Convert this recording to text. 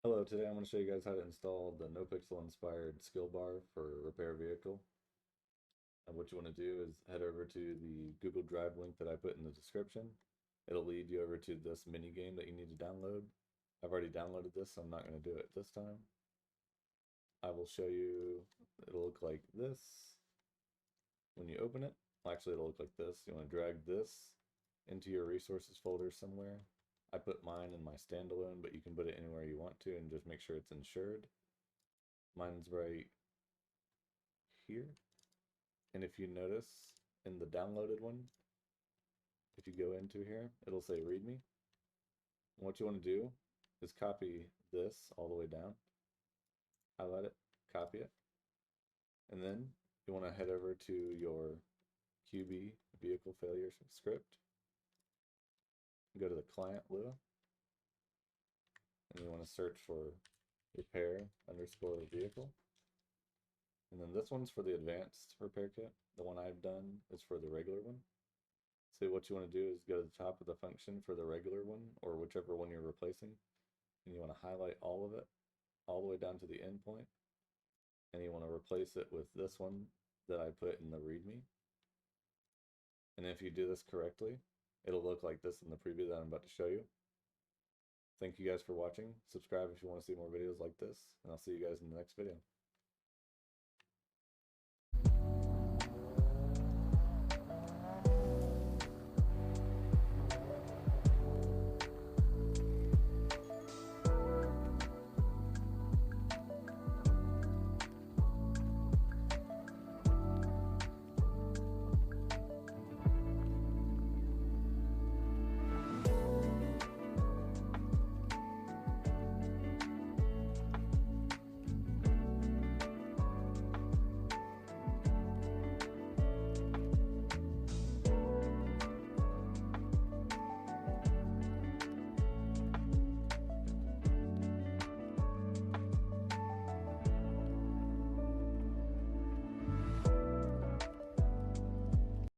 Hello, today I'm going to show you guys how to install the NoPixel inspired skill bar for repair vehicle. And what you want to do is head over to the Google Drive link that I put in the description. It'll lead you over to this mini game that you need to download. I've already downloaded this, so I'm not going to do it this time. I will show you, it'll look like this when you open it. Well, actually, it'll look like this. You want to drag this into your resources folder somewhere. I put mine in my standalone, but you can put it anywhere you want to and just make sure it's insured. Mine's right here. And if you notice in the downloaded one, if you go into here, it'll say readme. And what you want to do is copy this all the way down, highlight it, copy it, and then you want to head over to your qb vehicle failure script, go to the client Lua, and you want to search for repair underscore vehicle. And then this one's for the advanced repair kit. The one I've done is for the regular one. So what you want to do is go to the top of the function for the regular one, or whichever one you're replacing, and you want to highlight all of it, all the way down to the endpoint, and you want to replace it with this one that I put in the README. And if you do this correctly, it'll look like this in the preview that I'm about to show you. Thank you guys for watching. Subscribe if you want to see more videos like this, and I'll see you guys in the next video.